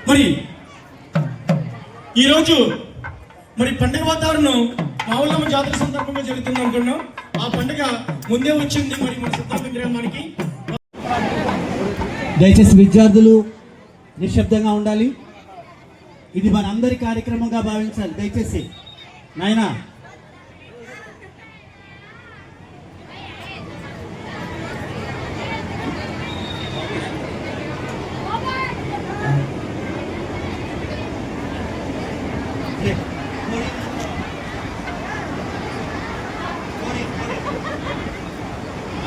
మరి ఈరోజు మరి పండుగ వాతావరణం మావులమ్మ జాతర సందర్భంగా జరుగుతుంది అనుకున్నాం. ఆ పండుగ ముందే వచ్చింది మరి మన సిద్ధార్థ గ్రామానికి. దయచేసి విద్యార్థులు నిశ్శబ్దంగా ఉండాలి. ఇది మనందరి కార్యక్రమంగా భావించాలి. దయచేసి నాయనా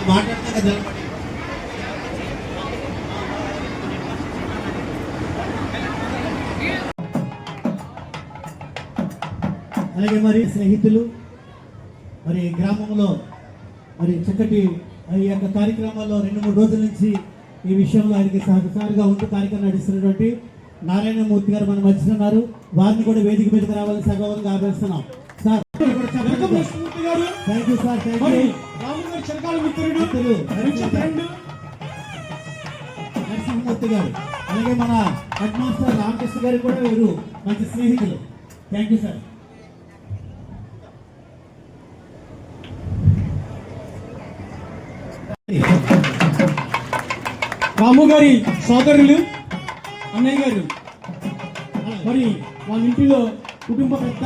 మాట్లాడతా కదా. అలాగే మరి స్నేహితులు మరి గ్రామంలో మరి చక్కటి ఈ యొక్క కార్యక్రమాల్లో 2-3 రోజుల నుంచి ఈ విషయంలో ఆయనకి సహకారిగా ఉంటూ కార్యక్రమం నడుస్తున్నటువంటి నారాయణమూర్తి గారు మన మధ్య ఉన్నారు. వారిని కూడా వేదిక మీదకి రావాలని సగౌరవంగా ఆహ్వానిస్తున్నాం. Sir thank you sir. Narasimhamurthy గారు అలాగే మన హెడ్ మాస్టర్ రామకృష్ణ గారు కూడా వీరు మంచి స్నేహితులు. Thank you sir. రాము గారి సోదరులు అన్నయ్య గారు మరి వాళ్ళ ఇంటిలో కుటుంబ పెద్ద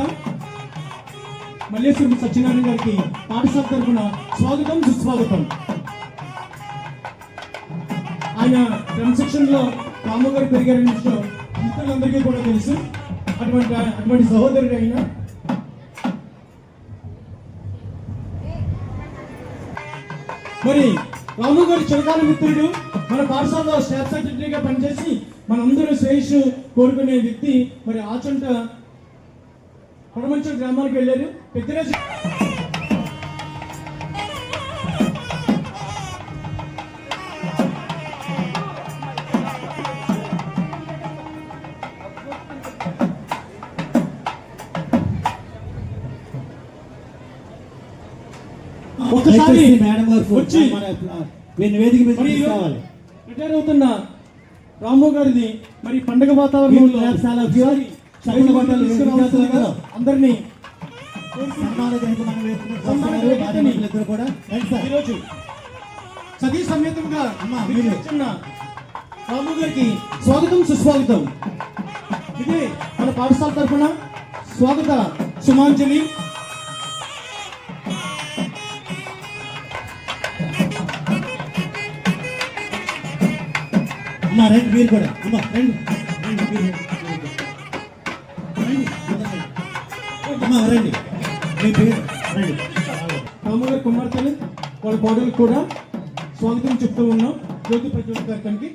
మల్లేశ్వరం సత్యనారాయణ గారికి పాఠశాల తరఫున స్వాగతం సుస్వాగతం. ఆయన క్రమశిక్షణలో రాము గారు పెరిగారనే విషయం మిత్రులందరికీ కూడా తెలుసు. అటువంటి సహోదరుడు అయిన మరి రాము గారి చిరకాల మిత్రుడు, మన పాఠశాలలో స్టాఫ్ సెక్రటరీగా పనిచేసి మనందరూ శ్రేయస్సు కోరుకునే వ్యక్తి మరి ఆచంట కొడమంచం గ్రామానికి వెళ్ళారు. పెద్దరాజు ఒకసారి దయచేసి మేడం గారు వచ్చి మన వేదిక మీద మరి తీసుకురావాలి. రిటైర్ అవుతున్న రాంబాబు గారిది మరి పండుగ వాతావరణంలో చాలా ఒకసారి చక్కని బట్టలు తీసుకురావాల్సిందిగా అందరినీ సన్మాన గ్రహీత మన వైపు నుంచి వస్తున్నారు. భార్య భర్తలిద్దరూ కూడా రండి సార్. ఈరోజు సతీ సమేతంగా అమ్మా, మీరు మీరు. వచ్చిన రాము గారికి స్వాగతం సుస్వాగతం. ఇది మన పాఠశాల తరఫున స్వాగత సుమాంజలి. అమ్మా రండి మీరు కూడా. అమ్మా రండి రండి మీరు రండి. అమ్మా రండి మీ పేరు రండి. రాము గారి కుమార్తెలు వాళ్ళ కోడలు కూడా స్వాగతం చెప్తూ ఉన్నాం జ్యోతి ప్రజ్వల కార్యక్రమానికి.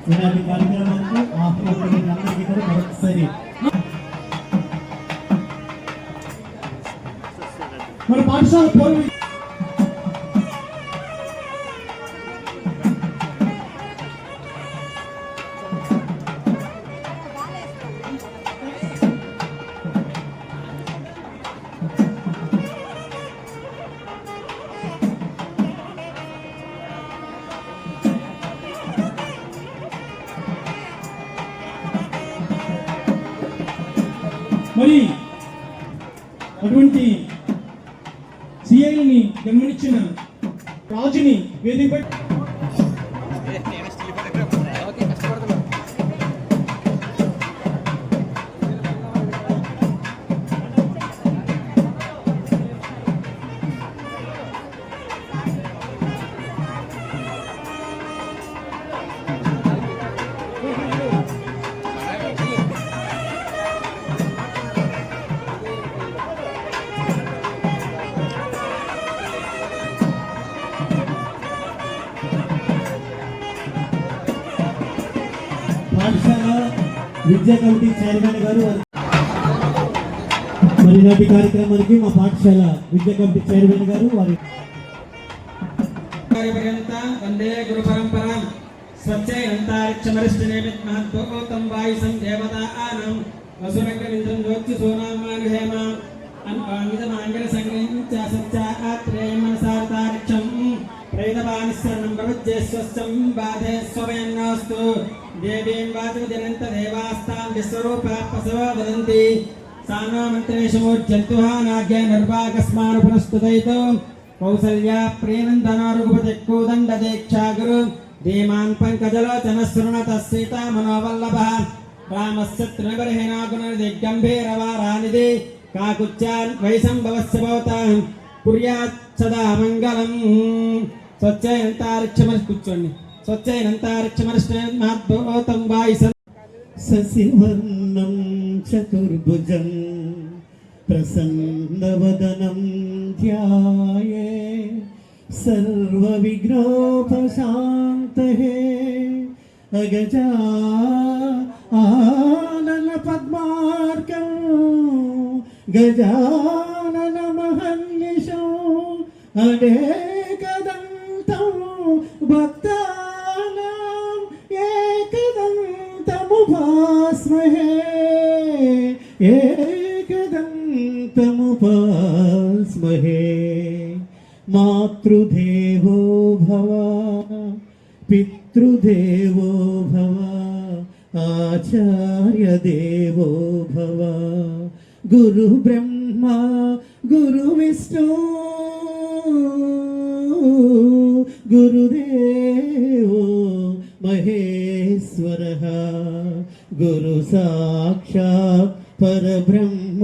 ఇలాంటి కార్యక్రమాలకు ఆహ్వానితులైన అందరికీ కూడా మరొకసారి మన పాఠశాల పూర్వ మరి అటువంటి సిఐని గమనించిన రాజుని వేదికపై పాఠశాల విద్యా కమిటీ చైర్మన్ గారు మరి నాటి కార్యక్రమానికి మా పాఠశాల విద్యా కమిటీ చైర్మన్ గారు వారి వందే గురు పరంపరాం స్వచ్ఛై అంతరిక్షమరిష్టనేమిత్ మహత్వోతం వాయుసం దేవతానాం వసురంగమింద్రం జ్యోతిసోనామానుహేమ అన్వాంగితమాంగళ సంగ్రహించ సత్యాత్రేయం మనసారతారిక్షం ప్రేతపానిస్సరణం ప్రవజ్యేశ్వస్తం బాధే స్వయన్నోస్తు దేవీం వాచవజనంత దేవాస్తాం విశ్వరూప పశవ వదంతి సానో మంత్రేషమోజ్జంతుహ నాగ్య నిర్వాకస్మాను పునస్తుతైతో కౌసల్యా ప్రియనందనారుగుపతిక్కుదండ దీక్షా గురు ధీమాన్ పంకజలోచన శృణత సీతా మనోవల్లభ రామస్య త్రినబర్హినాగుణనిధిగంభీరవారానిధి కాకుచ్చాన్ వైసంభవస్య భవతాం కుర్యాత్ సదా మంగళం. స్వచ్ఛైనంతారిక్షమరి కూర్చోండి. స్వచ్ఛైనంతారిక్షమరిష్టం వాయుసం సశివర్ణం చతుర్భుజం ప్రసన్నవదనం ధ్యాయే సర్వవిఘ్నోపశాంతయే అగజా ఆనన పద్మార్కం గజానన మహర్నిశం అనేకదంతం భక్తానాం ఏకదంతముపాస్మహే ఏకదంతముపాస్మహే. మాతృదేవో భవ పితృదేవో భవ ఆచార్య దేవో భవ గురు బ్రహ్మ గురు విష్ణు గురుదేవో మహేశ్వర గురు సాక్షాత్ పరబ్రహ్మ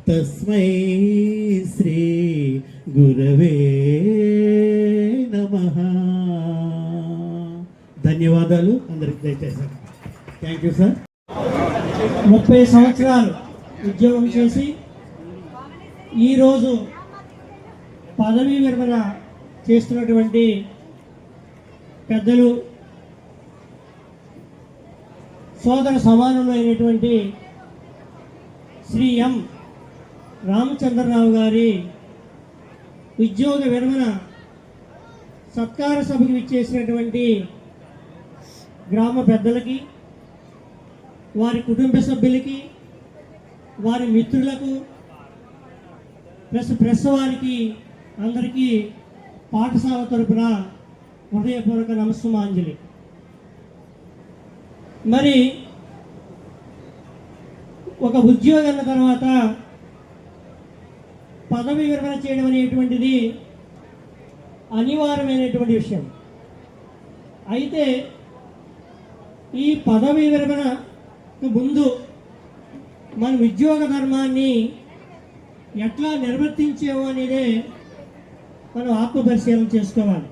తస్మై శ్రీ గురవే నమః. ధన్యవాదాలు అందరికి దయచేశారు. Thank you sir. 30 సంవత్సరాలు ఉద్యోగం చేసి ఈరోజు పదవీ విరమణ చేస్తున్నటువంటి పెద్దలు సోదర సమానులు అయినటువంటి శ్రీ ఎం రామచంద్రరావు గారి ఉద్యోగ విరమణ సత్కార సభకు విచ్చేసినటువంటి గ్రామ పెద్దలకి, వారి కుటుంబ సభ్యులకి, వారి మిత్రులకు, ప్రెస్ వారికి అందరికీ పాఠశాల తరపున హృదయపూర్వక నమస్సుమాంజలి. మరి ఒక ఉద్యోగం అన్న తర్వాత పదవి విరమణ చేయడం అనేటువంటిది అనివార్యమైనటువంటి విషయం. అయితే ఈ పదవి విరమణకు ముందు మన ఉద్యోగ ధర్మాన్ని ఎట్లా నిర్వర్తించాము అనేదే మనం ఆత్మపరిశీలన చేసుకోవాలి.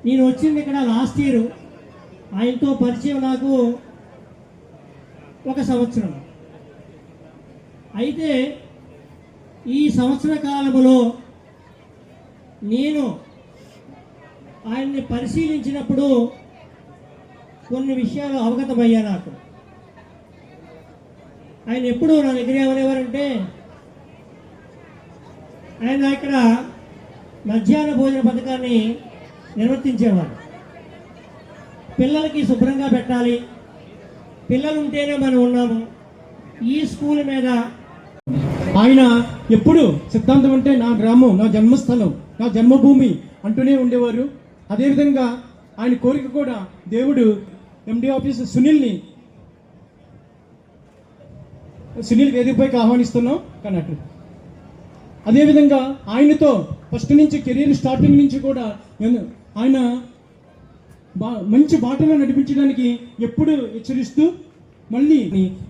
నేను వచ్చింది ఇక్కడ లాస్ట్ ఇయర్, ఆయనతో పరిచయం నాకు 1 సంవత్సరం. అయితే ఈ సంవత్సర కాలములో నేను ఆయన్ని పరిశీలించినప్పుడు కొన్ని విషయాలు అవగతమయ్యా నాకు. ఆయన ఎప్పుడు నా దగ్గర ఏమనేవారంటే, ఆయన ఇక్కడ మధ్యాహ్న భోజన పథకాన్ని నిర్వర్తించేవారు. పిల్లలకి శుభ్రంగా పెట్టాలి, పిల్లలు ఉంటేనే మనం ఉన్నాము. ఈ స్కూల్ మీద ఆయన ఎప్పుడు సిద్ధాంతం అంటే నా గ్రామం, నా జన్మస్థలం, నా జన్మభూమి అంటూనే ఉండేవారు. అదేవిధంగా ఆయన కోరిక కూడా దేవుడు ఎండి ఆఫీసర్ సునీల్ వేదికపైకి ఆహ్వానిస్తున్నాం కన్నట్టు. అదేవిధంగా ఆయనతో ఫస్ట్ నుంచి కెరీర్ స్టార్టింగ్ నుంచి కూడా ఆయన మంచి బాటలో నడిపించడానికి ఎప్పుడు హెచ్చరిస్తూ మళ్ళీ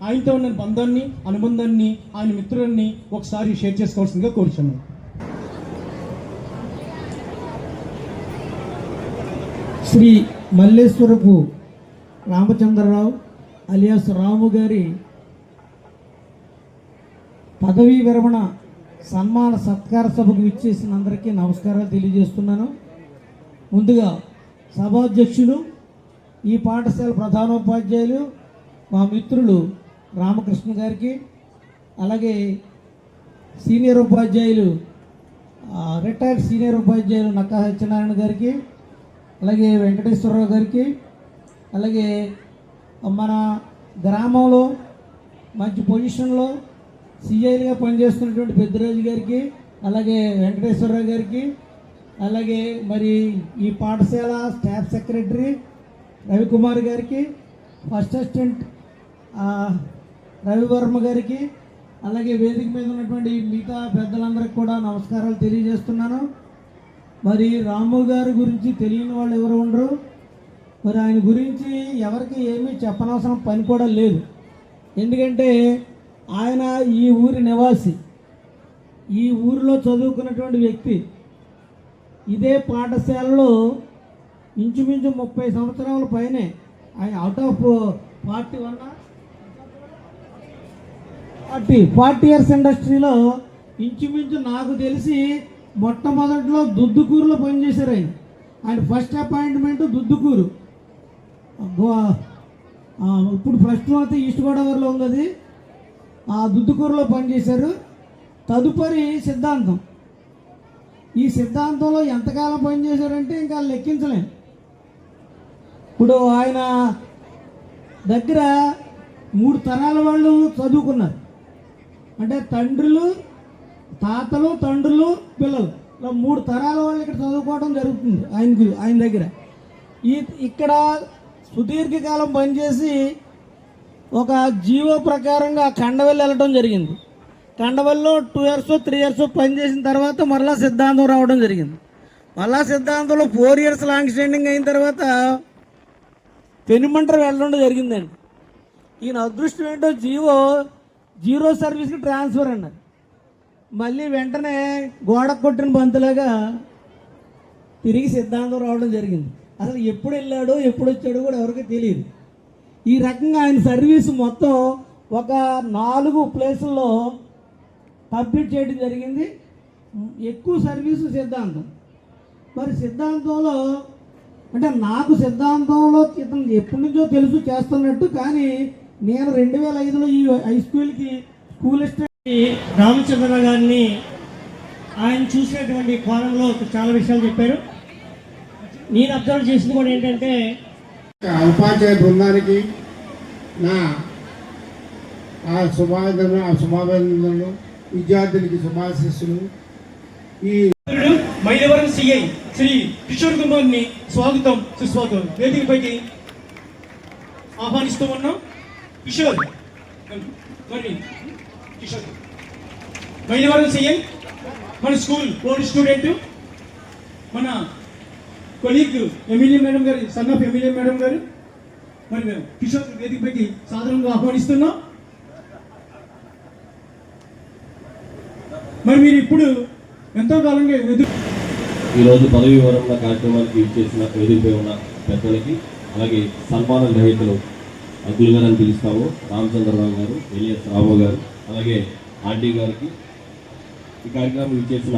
ఆయనతో ఉన్న బంధాన్ని, అనుబంధాన్ని, ఆయన మిత్రులని ఒకసారి షేర్ చేసుకోవాల్సిందిగా కోరుచున్నాను. శ్రీ మల్లేశ్వరపు రామచంద్రరావు అలియాస్ రాము గారి పదవీ విరమణ సన్మాన సత్కార సభకు విచ్చేసిన అందరికీ నమస్కారాలు తెలియజేస్తున్నాను. ముందుగా సభాధ్యక్షులు, ఈ పాఠశాల ప్రధానోపాధ్యాయులు, మా మిత్రులు రామకృష్ణ గారికి, అలాగే సీనియర్ ఉపాధ్యాయులు రిటైర్డ్ సీనియర్ ఉపాధ్యాయులు నక్కా సత్యనారాయణ గారికి, అలాగే వెంకటేశ్వరరావు గారికి, అలాగే మన గ్రామంలో మంచి పొజిషన్లో సిఐలుగా పనిచేస్తున్నటువంటి పెద్దరాజు గారికి, అలాగే వెంకటేశ్వరరావు గారికి, అలాగే మరి ఈ పాఠశాల స్టాఫ్ సెక్రటరీ రవికుమార్ గారికి, ఫస్ట్ అసిస్టెంట్ రవివర్మ గారికి, అలాగే వేదిక మీద ఉన్నటువంటి మిగతా పెద్దలందరికీ కూడా నమస్కారాలు తెలియజేస్తున్నాను. మరి రాము గారి గురించి తెలియని వాళ్ళు ఎవరు ఉండరు. మరి ఆయన గురించి ఎవరికి ఏమీ చెప్పనవసరం పని కూడా లేదు. ఎందుకంటే ఆయన ఈ ఊరి నివాసి, ఈ ఊరిలో చదువుకున్నటువంటి వ్యక్తి. ఇదే పాఠశాలలో ఇంచుమించు 30 సంవత్సరాల పైనే ఆయన అవుట్ ఆఫ్ 40 ఇయర్స్ ఇండస్ట్రీలో ఇంచుమించు నాకు తెలిసి మొట్టమొదట్లో దుద్దుకూరులో పనిచేశారు. ఆయన ఫస్ట్ అపాయింట్మెంట్ దుద్దుకూరు. ఇప్పుడు ప్రస్తుతం అయితే ఈస్ట్ గోదావరిలో ఉంది. ఆ దుద్దుకూరులో పనిచేశారు. తదుపరి సిద్ధాంతం. ఈ సిద్ధాంతంలో ఎంతకాలం పనిచేశారంటే ఇంకా లెక్కించలేం. ఇప్పుడు ఆయన దగ్గర 3 తరాల వాళ్ళు చదువుకున్నారు. అంటే తండ్రులు, తాతలు, తండ్రులు, పిల్లలు, ఇలా 3 తరాల వాళ్ళు ఇక్కడ చదువుకోవడం జరుగుతుంది ఆయన దగ్గర. ఇక్కడ సుదీర్ఘకాలం పనిచేసి ఒక జీవో ప్రకారంగా కండవల్లి వెళ్ళడం జరిగింది. కండవల్లిలో 2 ఇయర్స్ 3 ఇయర్స్ పనిచేసిన తర్వాత మరలా సిద్ధాంతం రావడం జరిగింది. మళ్ళా సిద్ధాంతంలో 4 ఇయర్స్ లాంగ్ స్టాండింగ్ అయిన తర్వాత పెనుమంటర్ వెళ్ళడం జరిగిందండి. ఈయన అదృష్టం ఏంటో జీరో సర్వీస్కి ట్రాన్స్ఫర్ అన్నారు. మళ్ళీ వెంటనే గోడ కొట్టిన బంతులాగా తిరిగి సిద్ధాంతం రావడం జరిగింది. అసలు ఎప్పుడు వెళ్ళాడో ఎప్పుడు వచ్చాడో కూడా ఎవరికి తెలియదు. ఈ రకంగా ఆయన సర్వీస్ మొత్తం ఒక 4 ప్లేసుల్లో కంప్లీట్ చేయడం జరిగింది. ఎక్కువ సర్వీసు సిద్ధాంతం. మరి సిద్ధాంతంలో అంటే నాకు సిద్ధాంతంలో ఇతను ఎప్పటి నుంచో తెలుసు చేస్తున్నట్టు, కానీ నేను 2005లో ఈ హై స్కూల్కి స్కూల్ రామచంద్ర గారిని ఆయన చూసినటువంటి కోణంలో చాలా విషయాలు చెప్పారు. నేను అబ్జర్వ్ చేసింది కూడా ఏంటంటే ఉపాధ్యాయ బృందానికి నా శుభాభినందనలు, విద్యార్థులకి శుభాశీస్సులు. ఈ మైలవరం సిఐ శ్రీ కిషోర్ కుమార్ని స్వాగతం సుస్వాగతం వేదికపైకి ఆహ్వానిస్తూ ఉన్నాం. కిషోర్ మరి కిషోర్ మైలవరం సిఐ మన స్కూల్ ఓల్డ్ స్టూడెంట్, మన కొలీగ్ ఎమ్మెల్యే మేడం గారు, సన్ ఆఫ్ ఎమ్మెల్యే మేడం గారు, మరి మేము కిషోర్ వేదికపైకి సాధారణంగా ఆహ్వానిస్తున్నాం. మరి మీరు ఇప్పుడు ఎంతో కాలంగా ఈరోజు పదవి వివరణ కార్యక్రమానికి ఇచ్చేసిన వేదికపై ఉన్న పెద్దలకి, అలాగే సన్మాన గ్రహీతలు అంకుల్ గారు అని పిలుస్తాము, రామచంద్రరావు గారు, ఎలియస్ రావు గారు, అలాగే ఆంటీ గారికి, ఈ కార్యక్రమం ఇచ్చేసిన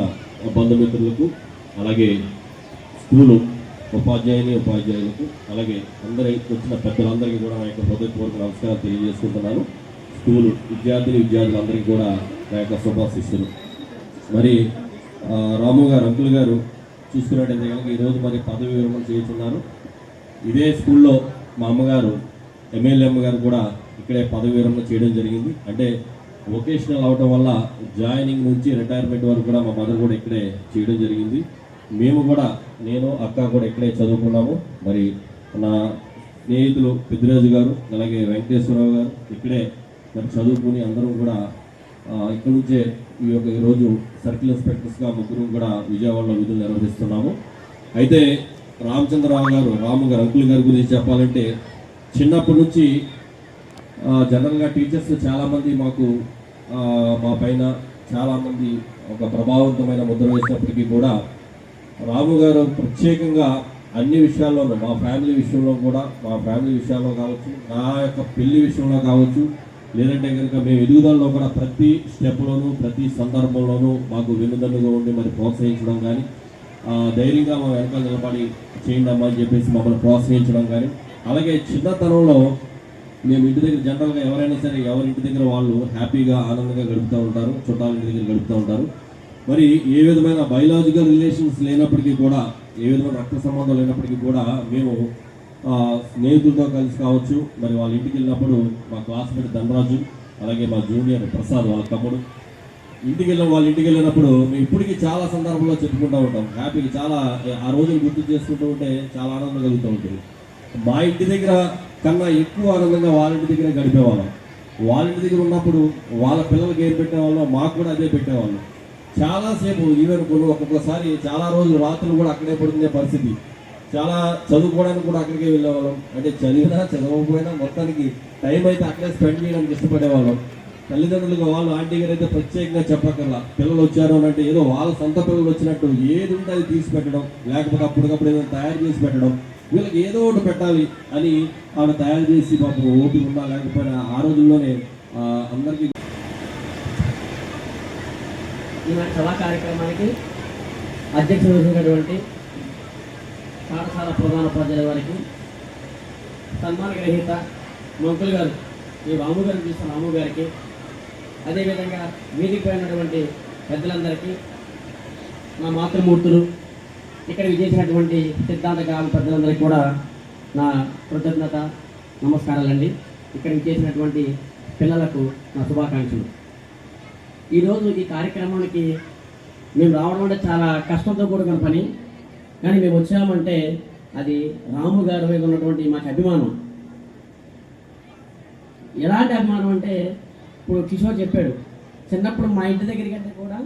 బంధుమిత్రులకు, అలాగే స్కూలు ఉపాధ్యాయులకు, అలాగే అందరి వచ్చిన పెద్దలందరికీ కూడా నా యొక్క హృదయపూర్వక నమస్కారం తెలియజేసుకుంటున్నాను. స్కూలు విద్యార్థులందరికీ కూడా నా యొక్క శుభాశిస్సులు. మరి రాము గారు, అంకుల్ గారు చూసుకున్నట్టయితే కనుక ఈరోజు మరి పదవి విరమణ చేస్తున్నారు. ఇదే స్కూల్లో మా అమ్మగారు, ఎమ్మెల్యే అమ్మగారు కూడా ఇక్కడే పదవి విరమణ చేయడం జరిగింది. అంటే వొకేషనల్ అవడం వల్ల జాయినింగ్ నుంచి రిటైర్మెంట్ వరకు కూడా మా మదర్ కూడా ఇక్కడే చేయడం జరిగింది. మేము కూడా, నేను అక్క కూడా ఇక్కడే చదువుకున్నాము. మరి నా స్నేహితులు పెద్దిరాజు గారు, అలాగే వెంకటేశ్వరరావు గారు ఇక్కడే మరి చదువుకుని అందరం కూడా ఇక్కడ నుంచే ఈరోజు సర్కిల్ ఇన్స్పెక్టర్స్గా ముగ్గురు కూడా విజయవాడలో విధులు నిర్వహిస్తున్నాము. అయితే రామచంద్రరావు గారు, రాము గారు, అంకుల్ గారి గురించి చెప్పాలంటే చిన్నప్పటి నుంచి జనరల్గా టీచర్స్ చాలామంది మా పైన చాలామంది ఒక ప్రభావవంతమైన ముద్ర వేసినప్పటికీ కూడా రాము గారు ప్రత్యేకంగా అన్ని విషయాల్లోనూ, మా ఫ్యామిలీ విషయాల్లో కావచ్చు, నా యొక్క పెళ్లి విషయంలో కావచ్చు, లేదంటే కనుక మేము ఎదుగుదలలో కూడా ప్రతి స్టెప్లోనూ, ప్రతి సందర్భంలోనూ మాకు వెన్నుదన్నుగా ఉండి మరి ప్రోత్సహించడం కానీ, ధైర్యంగా మా వెనకాల నిలబడి చేయండి అమ్మా అని చెప్పేసి మమ్మల్ని ప్రోత్సహించడం కానీ, అలాగే చిన్నతనంలో మేము ఇంటి దగ్గర జనరల్గా ఎవరైనా సరే ఎవరింటి దగ్గర వాళ్ళు హ్యాపీగా ఆనందంగా గడుపుతూ ఉంటారు, చుట్టాల ఇంటి దగ్గర గడుపుతూ ఉంటారు. మరి ఏ విధమైన బయలాజికల్ రిలేషన్స్ లేనప్పటికీ కూడా, ఏ విధమైన రక్త సంబంధం లేనప్పటికీ కూడా మేము స్నేహితులతో కలిసి కావచ్చు, మరి వాళ్ళ ఇంటికి వెళ్ళినప్పుడు మా క్లాస్మేట్ ధనరాజు, అలాగే మా జూనియర్ ప్రసాద్ వాళ్ళ తమ్ముడు వాళ్ళ ఇంటికి వెళ్ళినప్పుడు మేము ఇప్పటికీ చాలా సందర్భంలో చెప్పుకుంటూ ఉంటాం. హ్యాపీగా చాలా ఆ రోజులు గుర్తు చేసుకుంటూ ఉంటే చాలా ఆనందం కలుగుతూ ఉంటుంది. మా ఇంటి దగ్గర కన్నా ఎక్కువ ఆనందంగా వాళ్ళ ఇంటి దగ్గర గడిపేవాళ్ళం. వాళ్ళ ఇంటి దగ్గర ఉన్నప్పుడు వాళ్ళ పిల్లలకి ఏం పెట్టేవాళ్ళం, మాకు కూడా అదే పెట్టేవాళ్ళం. చాలాసేపు ఈవెన్ ఒక్కొక్కసారి చాలా రోజులు రాత్రులు కూడా అక్కడే పడుకునే పరిస్థితి. చాలా చదువుకోవడానికి కూడా అక్కడికే వెళ్ళేవాళ్ళం. అంటే చదవకపోయినా మొత్తానికి టైం అయితే అక్కడే స్పెండ్ చేయడానికి ఇష్టపడేవాళ్ళం. తల్లిదండ్రులుగా వాళ్ళు, ఆంటీ గారు అయితే ప్రత్యేకంగా చెప్పక్కర్లా, పిల్లలు వచ్చారు అని అంటే ఏదో వాళ్ళ సొంత పిల్లలు వచ్చినట్టు ఏది ఉంటే అది తీసి పెట్టడం, లేకపోతే అప్పటికప్పుడు ఏదైనా తయారు చేసి పెట్టడం, వీళ్ళకి ఏదో ఒకటి పెట్టాలి అని ఆమె తయారు చేసి పాపం ఓపిక ఉన్నా లేకపోయినా ఆ రోజుల్లోనే అందరికీ. ఈనాటి సభా కార్యక్రమానికి అధ్యక్షత వహించినటువంటి పాఠశాల ప్రధానోపాధ్యాయుల వారికి, సన్మాన గ్రహీత మంకుల్ గారు, ఈ రాము గారిని చూసిన రాము గారికి, అదేవిధంగా వేదికపై ఉన్నటువంటి పెద్దలందరికీ, నా మాతృమూర్తులు, ఇక్కడ విజయించినటువంటి సిద్ధాంత గ్రామ పెద్దలందరికీ కూడా నా కృతజ్ఞత నమస్కారాలండి. ఇక్కడ విజయించినటువంటి పిల్లలకు నా శుభాకాంక్షలు. ఈరోజు ఈ కార్యక్రమానికి మేము రావడం అంటే చాలా కష్టంతో కూడుకున్న పని, కానీ మేము వచ్చామంటే అది రాము గారి మీద ఉన్నటువంటి మాకు అభిమానం. ఎలాంటి అభిమానం అంటే, ఇప్పుడు కిషోర్ చెప్పాడు, చిన్నప్పుడు మా ఇంటి దగ్గరికి అంటే కూడా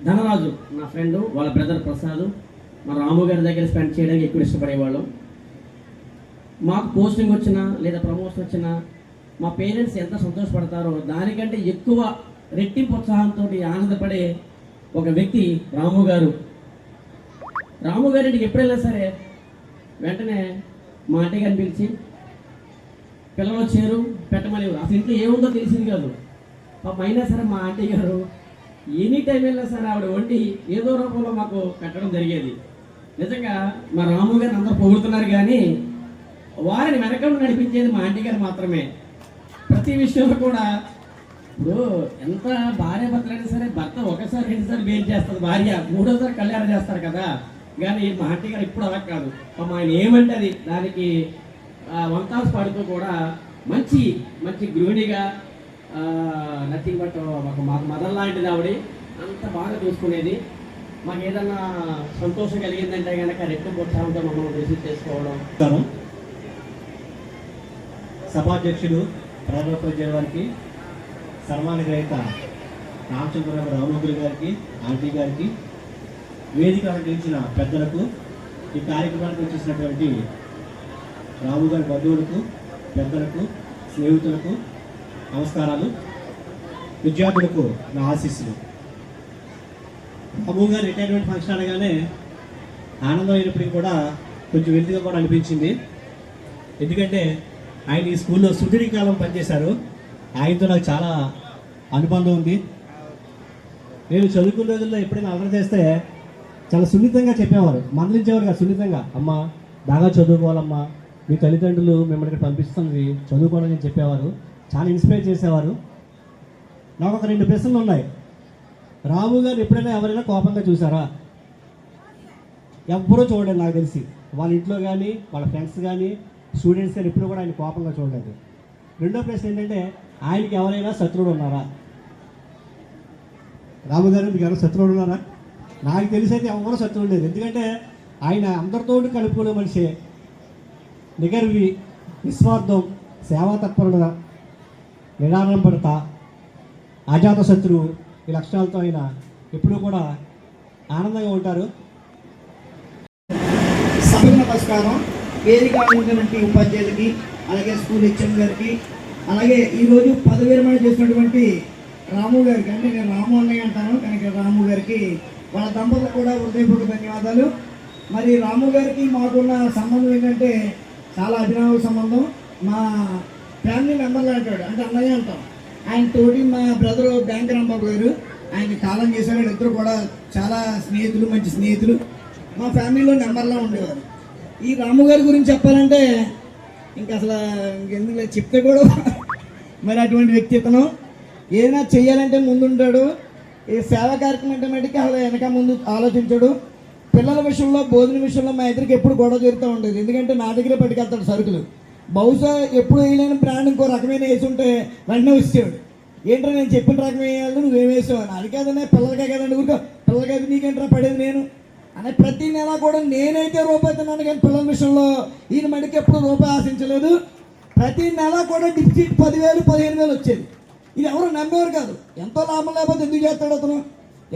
ధనరాజు నా ఫ్రెండు, వాళ్ళ బ్రదర్ ప్రసాద్, మా రాము గారి దగ్గర స్పెండ్ చేయడానికి ఎక్కువ ఇష్టపడేవాళ్ళం. మాకు పోస్టింగ్ వచ్చినా లేదా ప్రమోషన్ వచ్చినా మా పేరెంట్స్ ఎంత సంతోషపడతారో దానికంటే ఎక్కువ రెట్టింపు ఉత్సాహంతో ఆనందపడే ఒక వ్యక్తి రాము గారు. రాము గారింటికి ఎప్పుడైనా సరే వెంటనే మా ఆంటీ గారిని పిలిచి పిల్లలు వచ్చారు పెట్టమని, అసలు ఇంట్లో ఏముందో తెలిసింది కాదు. పాపం అయినా సరే మా ఆంటీ గారు ఎనీ టైం వెళ్ళినా సరే ఆవిడ వండి ఏదో రూపంలో మాకు పెట్టడం జరిగేది. నిజంగా మా రాము గారిని అందరూ పొగుడుతున్నారు, కానీ వారిని వెనక నడిపించేది మా ఆంటీ గారు మాత్రమే. ప్రతి విషయంలో కూడా ఇప్పుడు ఎంత భార్య భర్తలైనా సరే భర్త ఒకసారి రెండుసార్లు వేరు చేస్తారు, భార్య మూడోసారి కళ్యాణం చేస్తారు కదా. కానీ మా ఆంటీ గారు ఇప్పుడు అలా కాదు. ఆయన ఏమంటే అది దానికి వంతాసు పాడుతూ కూడా మంచి మంచి గృహిణిగా నథింగ్ బట్ మాకు మదర్ లాంటిది ఆవిడ. అంత బాగా చూసుకునేది. మాకు ఏదన్నా సంతోషం కలిగిందంటే కనుక రెట్టింపు ఉత్సాహంతో మమ్మల్ని రిసీవ్ చేసుకోవడం. సభాధ్యక్షుడు ప్రధానోపాధ్యాయుల వారికి, సన్మాన గ్రహీత రామచంద్రరావు రామోగులు గారికి, ఆంటీ గారికి, వేదిక అలంకరించిన పెద్దలకు, ఈ కార్యక్రమానికి వచ్చేసినటువంటి రాము గారి బంధువులకు, పెద్దలకు, స్నేహితులకు నమస్కారాలు. విద్యార్థులకు నా ఆశీస్సులు. రాము గారి రిటైర్మెంట్ ఫంక్షన్ అనగానే ఆనందం అయినప్పటికీ కూడా కొంచెం వెలితిగా కూడా అనిపించింది. ఎందుకంటే ఆయన ఈ స్కూల్లో సుదీర్ఘకాలం పనిచేశారు. ఆయనతో నాకు చాలా అనుబంధం ఉంది. నేను చదువుకున్న రోజుల్లో ఎప్పుడైనా అలవాటు చేస్తే చాలా సున్నితంగా చెప్పేవారు, మందలించేవారు కాదు, సున్నితంగా అమ్మ బాగా చదువుకోవాలమ్మా, మీ తల్లిదండ్రులు మిమ్మల్ని ఇక్కడ పంపిస్తుంది చదువుకోవాలని చెప్పేవారు. చాలా ఇన్స్పైర్ చేసేవారు. నాకు ఒక 2 ప్రశ్నలు ఉన్నాయి. రాము గారు ఎప్పుడైనా ఎవరైనా కోపంగా చూసారా? ఎవ్వరూ చూడలేదు నాకు తెలిసి. వాళ్ళ ఇంట్లో కానీ వాళ్ళ ఫ్రెండ్స్ కానీ స్టూడెంట్స్ కానీ ఎప్పుడు కూడా ఆయన కోపంగా చూడలేదు. రెండో ప్రశ్న ఏంటంటే, ఆయనకి ఎవరైనా శత్రువులు ఉన్నారా? రాము గారు మీకు ఎవరైనా శత్రువులు ఉన్నారా? నాకు తెలిసి అయితే ఎవరో శత్రువులు లేదు. ఎందుకంటే ఆయన అందరితో కలుపుకునే మనిషి. నిగర్వి, నిస్వార్థం, సేవా తత్పరుడ, నిరాడంబరత, అజాత శత్రువు, ఈ లక్షణాలతో ఆయన ఎప్పుడూ కూడా ఆనందంగా ఉంటారు. సభకు నమస్కారం. వేదిక ఉన్నటువంటి ఉపాధ్యాయులకి, అలాగే స్కూల్ హెచ్ఎం గారికి, అలాగే ఈరోజు పదవి విరమణ చేసినటువంటి రాము గారికి, అంటే నేను రాము అన్నయ్య అంటాను కనుక రాము గారికి, వాళ్ళ దంపతులు కూడా హృదయపూర్వక ధన్యవాదాలు. మరి రాము గారికి మాకున్న సంబంధం ఏంటంటే చాలా అభినవ సంబంధం. మా ఫ్యామిలీ మెంబర్లు అంటాడు, అంటే అన్నయ్య అంటాం. ఆయన తోటి మా బ్రదరు బ్యాంక్ రాంబాబు గారు, ఆయన కాలం చేశారు. వీళ్ళిద్దరు కూడా చాలా స్నేహితులు, మంచి స్నేహితులు. మా ఫ్యామిలీలో నెంబర్లా ఉండేవారు. ఈ రాము గారి గురించి చెప్పాలంటే ఇంకా అసలు ఎందుకు చెప్తే కూడా మరి అటువంటి వ్యక్తిత్వం. ఏదైనా చెయ్యాలంటే ముందుంటాడు. ఈ సేవా కార్యక్రమం అంటే మటుకు అసలు వెనక ముందు ఆలోచించాడు. పిల్లల విషయంలో, భోజన విషయంలో మా ఇద్దరికి ఎప్పుడు గొడవ జరుగుతూ ఉండేది. ఎందుకంటే నా దగ్గరే పట్టుకెళ్తాడు సరుకులు. బహుశా ఎప్పుడు వేయలేని బ్రాండ్ ఇంకో రకమైన వేసి ఉంటే వెంటనే వచ్చేవాడు. ఏంటో నేను చెప్పిన రకం వేయాలి, నువ్వేం వేసావు? అది కాదనే పిల్లలకే కదండి, ఊరికో పిల్లలకైతే నీకేంట్రా పడేది నేను అనే. ప్రతి నెల కూడా నేనైతే రూపాయి తిన్నాను, కానీ పిల్లల విషయంలో ఈయన మడికి ఎప్పుడు రూపాయి ఆశించలేదు. ప్రతి నెల కూడా డిపాజిట్ 10,000, 15,000 వచ్చేది. ఇది ఎవరు నమ్మేవారు కాదు. ఎంతో లాభం లేకపోతే ఎందుకు చేస్తాడు అతను?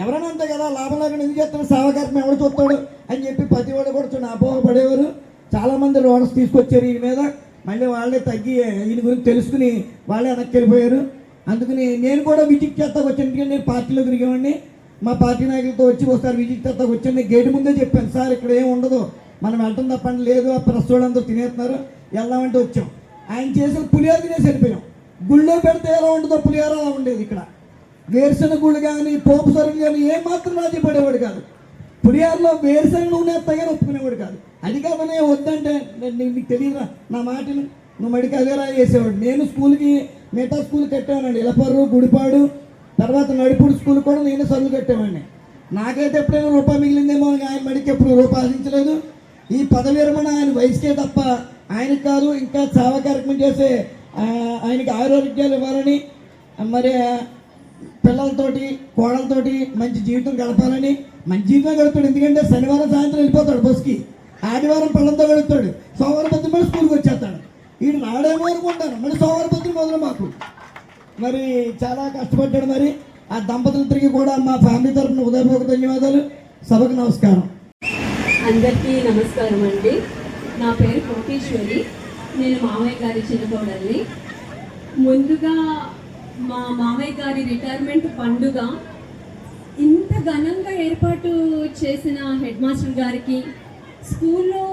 ఎవరైనా అంతే కదా, లాభం లేకుండా ఎందుకు చేస్తాడు? సేవకార్యం ఎవరు చూస్తాడు అని చెప్పి ప్రతి వాడు కూడా చూడండి అపోహపడేవారు. చాలామంది రోడ్స్ తీసుకొచ్చారు ఈయన మీద. మళ్ళీ వాళ్ళే తగ్గి ఈయన గురించి తెలుసుకుని వాళ్ళే వెనక్కి వెళ్ళిపోయారు. అందుకని నేను కూడా విజిట్ చేస్తాకు వచ్చాను. ఎందుకంటే నేను పార్టీలో తిరిగేవాడిని. మా పార్టీ నాయకులతో వచ్చి ఒకసారి విజిట్ చేస్తాకు వచ్చాను. నేను గేటు ముందే చెప్పాను, సార్ ఇక్కడ ఏం ఉండదు, మనం వెళ్ళటం తప్పండి, లేదు ఆ ప్రెస్ వాళ్ళందరూ తినేస్తున్నారు, వెళ్దామంటే వచ్చాం. ఆయన చేసిన పులిహోర తినేసి వెళ్ళిపోయాం. గుళ్ళో పెడితే ఎలా ఉంటుందో పులిహోర అలా ఉండేది. ఇక్కడ వేరుశెనగ గుళ్ళు కానీ, పోపు సరుకులు కానీ ఏమాత్రం రాజీ పడేవాడు కాదు. పులిహోరలో వేరుశెనగ నూనె తగ్గని ఒప్పుకునేవాడు కాదు. అది కాదనే వద్దంటే నీకు తెలియదురా నా మాటలు, నువ్వు మడికి అదేలా చేసేవాడు. నేను స్కూల్కి మిగతా స్కూల్ కట్టేవాడిని, ఇలపర్రు, గుడిపాడు, తర్వాత నడిపూడి స్కూల్ కూడా నేనే సరుకులు కట్టేవాడిని. నాకైతే ఎప్పుడైనా రూపాయి మిగిలిందేమో, ఆయన మడికి ఎప్పుడు రూపాయి ఆశించలేదు. ఈ పదవి విరమణ ఆయన వయసుకే తప్ప ఆయనకు కాదు. ఇంకా సేవా కార్యక్రమం చేసే ఆయనకి ఆరోగ్యాలు ఇవ్వాలని, మరి పిల్లలతోటి, కోడలతోటి మంచి జీవితం గడపాలని. మంచి జీవితం గడుపుతాడు. ఎందుకంటే శనివారం సాయంత్రం వెళ్ళిపోతాడు బస్కి, ఆదివారం పిల్లలతో గడుపుతాడు, సోమవారం పొద్దున మళ్ళీ స్కూల్కి వచ్చేస్తాడు. వీడు నాడేమో అనుకుంటాను, మళ్ళీ సోమవారం పొద్దున మొదలు మాకు. మరి చాలా కష్టపడ్డాడు. మరి ఆ దంపతులిద్దరికి కూడా మా ఫ్యామిలీ తరఫున హృదయపూర్వక ధన్యవాదాలు. సభకు నమస్కారం. అందరికీ నమస్కారం అండి. నా పేరు కోటేశ్వరి. నేను మామయ్య గారి చిన్నకోడల్ని. ముందుగా మా మామయ్య గారి రిటైర్మెంట్ పండుగ ఇంత ఘనంగా ఏర్పాటు చేసిన హెడ్ మాస్టర్ గారికి, స్కూల్లో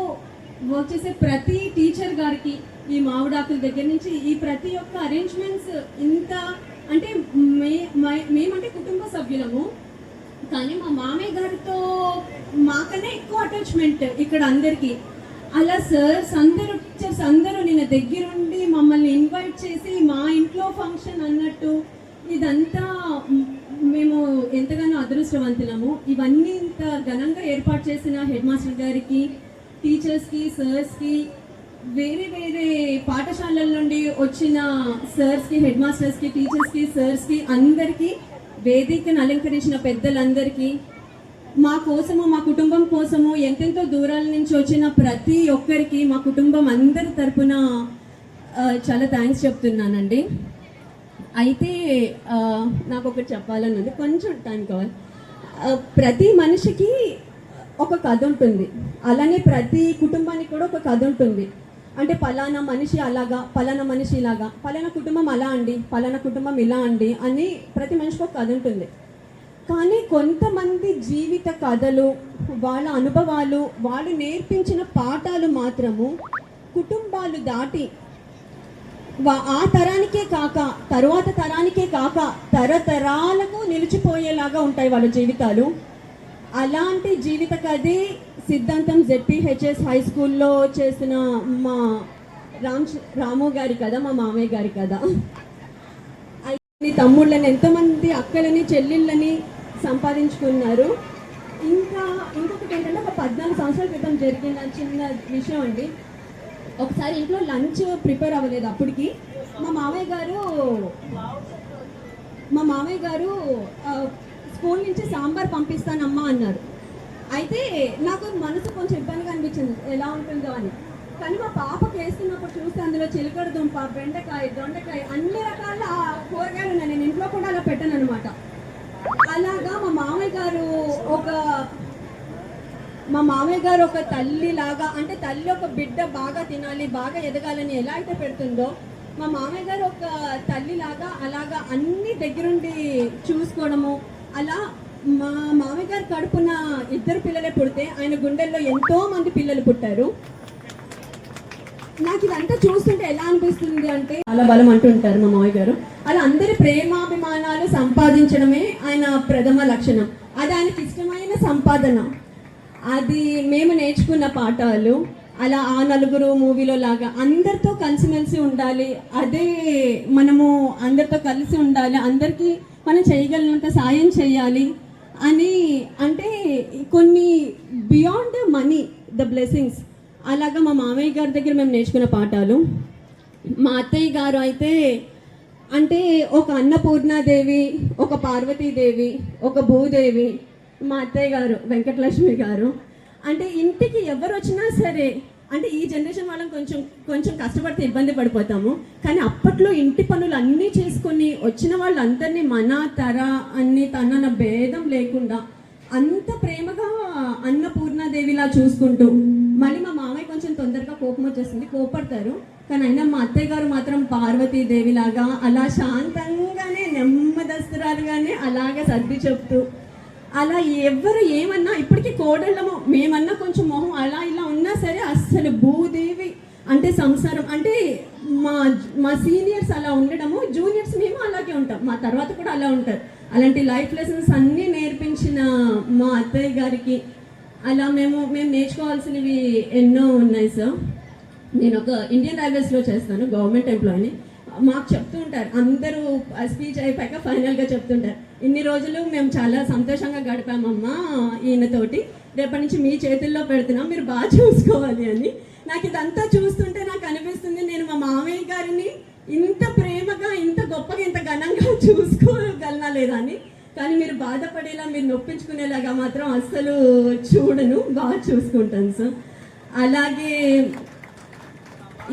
వర్క్ చేసే ప్రతి టీచర్ గారికి, ఈ మామిడాకుల దగ్గర నుంచి ఈ ప్రతి ఒక్క అరేంజ్మెంట్స్ ఇంత అంటే మేమంటే కుటుంబ సభ్యులము, కానీ మా మామయ్య గారితో మాకన్నా ఎక్కువ అటాచ్మెంట్ ఇక్కడ అందరికీ. అలా సార్స్ అందరూ, టీచర్స్ అందరూ నిన్న దగ్గరుండి మమ్మల్ని ఇన్వైట్ చేసి మా ఇంట్లో ఫంక్షన్ అన్నట్టు ఇదంతా మేము ఎంతగానో అదృష్టవంతులము. ఇవన్నీ ఇంత ఘనంగా ఏర్పాటు చేసిన హెడ్ మాస్టర్ గారికి, టీచర్స్కి, సర్స్కి, వేరే వేరే పాఠశాలల నుండి వచ్చిన సర్స్కి, హెడ్ మాస్టర్స్కి, టీచర్స్కి, సర్స్కి అందరికీ, వేదికను అలంకరించిన పెద్దలందరికీ, మా కోసము, మా కుటుంబం కోసము ఎంతెంతో దూరాల నుంచి వచ్చిన ప్రతి ఒక్కరికి మా కుటుంబం అందరి తరపున చాలా థ్యాంక్స్ చెప్తున్నానండి. అయితే నాకు ఒకటి చెప్పాలని ఉంది, కొంచెం టైం కావాలి. ప్రతి మనిషికి ఒక కథ ఉంటుంది, అలానే ప్రతి కుటుంబానికి కూడా ఒక కథ ఉంటుంది. అంటే పలానా మనిషి అలాగా, పలానా మనిషి ఇలాగా, పలానా కుటుంబం అలా అండి, పలానా కుటుంబం ఇలా అండి అని ప్రతి మనిషికి ఒక కథ ఉంటుంది. కానీ కొంతమంది జీవిత కథలు, వాళ్ళ అనుభవాలు, వాళ్ళు నేర్పించిన పాఠాలు మాత్రము కుటుంబాలు దాటి ఆ తరానికే కాక, తరువాత తరానికే కాక, తరతరాలకు నిలిచిపోయేలాగా ఉంటాయి వాళ్ళ జీవితాలు. అలాంటి జీవిత కథే సిద్ధాంతం ZPHS హై స్కూల్లో చేసిన మా రాము గారి కథ, మా మామయ్య గారి కథ. తమ్ముళ్ళని, ఎంతోమంది అక్కలని, చెల్లెళ్ళని సంపాదించుకున్నారు. ఇంకొకటి ఏంటంటే, ఒక 14 సంవత్సరాల క్రితం జరిగిన చిన్న విషయం అండి. ఒకసారి ఇంట్లో లంచ్ ప్రిపేర్ అవ్వలేదు, అప్పటికి మా మామయ్య గారు స్కూల్ నుంచి సాంబార్ పంపిస్తానమ్మా అన్నారు. అయితే నాకు మనసు కొంచెం ఇబ్బందిగా అనిపించింది, ఎలా ఉంటుందో అని. కానీ మా పాపకు వేస్తున్నప్పుడు చూస్తే అందులో చిలకడ దుంప, బెండకాయ, దొండకాయ, అన్ని రకాల కూరగాయలు ఉన్నాయి. నేను ఇంట్లో కూడా అలా పెట్టాను అనమాట. అలాగా మా మామయ్య గారు ఒక తల్లి లాగా, అంటే తల్లి ఒక బిడ్డ బాగా తినాలి, బాగా ఎదగాలని ఎలా అయితే పెడుతుందో, మా మామయ్య గారు ఒక తల్లి లాగా అలాగా అన్ని దగ్గరుండి చూసుకోవడము. అలా మా మామయ్య గారు కడుపున 2 పిల్లలే పుడితే ఆయన గుండెల్లో ఎంతో మంది పిల్లలు పుట్టారు. నాకు ఇదంతా చూస్తుంటే ఎలా అనిపిస్తుంది అంటే, చాలా బలం అంటుంటారు మా మామయ్య గారు. అలా అందరి ప్రేమాభిమానాలు సంపాదించడమే ఆయన ప్రథమ లక్షణం. అది ఆయనకి ఇష్టమైన సంపాదన. అది మేము నేర్చుకున్న పాఠాలు. అలా ఆ నలుగురు మూవీలో లాగా అందరితో కలిసిమెలిసి ఉండాలి, అదే మనము అందరితో కలిసి ఉండాలి, అందరికీ మనం చేయగలిగినంత సాయం చేయాలి అని, అంటే కొన్ని బియాండ్ మనీ ద బ్లెస్సింగ్స్. అలాగా మా మామయ్య గారి దగ్గర మేము నేర్చుకున్న పాఠాలు. మా అత్తయ్య గారు అయితే అంటే ఒక అన్నపూర్ణాదేవి, ఒక పార్వతీదేవి, ఒక భూదేవి. మా అత్తయ్య గారు వెంకటలక్ష్మి గారు. అంటే ఇంటికి ఎవరు వచ్చినా సరే, అంటే ఈ జనరేషన్ వాళ్ళం కొంచెం కష్టపడితే ఇబ్బంది పడిపోతాము, కానీ అప్పట్లో ఇంటి పనులు అన్నీ చేసుకొని వచ్చిన వాళ్ళందరినీ మన తర అన్ని తన భేదం లేకుండా అంత ప్రేమగా అన్నపూర్ణాదేవిలా చూసుకుంటూ, మళ్ళీ మా మామయ్య కొంచెం తొందరగా కోపం వచ్చేస్తుంది, కోపడతారు, కానీ అయినా మా అత్తయ్య గారు మాత్రం పార్వతీదేవిలాగా అలా శాంతంగానే, నెమ్మదస్తురాలుగానే అలాగే సర్ది చెప్తూ, అలా ఎవరు ఏమన్నా, ఇప్పటికీ కోడళ్ళము మేమన్నా కొంచెం మొహం అలా ఇలా ఉన్నా సరే, అస్సలు భూదేవి అంటే సంసారం అంటే మా సీనియర్స్ అలా ఉండడము, జూనియర్స్ మేము అలాగే ఉంటాం, మా తర్వాత కూడా అలా ఉంటారు. అలాంటి లైఫ్ లెసన్స్ అన్నీ నేర్పించిన మా అత్తయ్య గారికి అలా మేము నేర్చుకోవాల్సినవి ఎన్నో ఉన్నాయి సార్. నేను ఒక ఇండియన్ రైల్వేస్లో చేస్తాను, గవర్నమెంట్ ఎంప్లాయీని. మాకు చెప్తూ ఉంటారు అందరూ, స్పీచ్ అయిపోయాక ఫైనల్గా చెప్తుంటారు, ఇన్ని రోజులు మేము చాలా సంతోషంగా గడిపామమ్మా ఈయనతోటి, రేపటి నుంచి మీ చేతుల్లో పెడుతున్నాం, మీరు బాగా చూసుకోవాలి అని. నాకు ఇదంతా చూస్తుంటే నాకు అనిపిస్తుంది, నేను మా మామయ్య గారిని ఇంత ప్రేమగా, ఇంత గొప్పగా, ఇంత ఘనంగా చూసుకోగలనా లేదా అని. కానీ మీరు బాధపడేలా, మీరు నొప్పించుకునేలాగా మాత్రం అస్సలు చూడను, బాగా చూసుకుంటాను సార్. అలాగే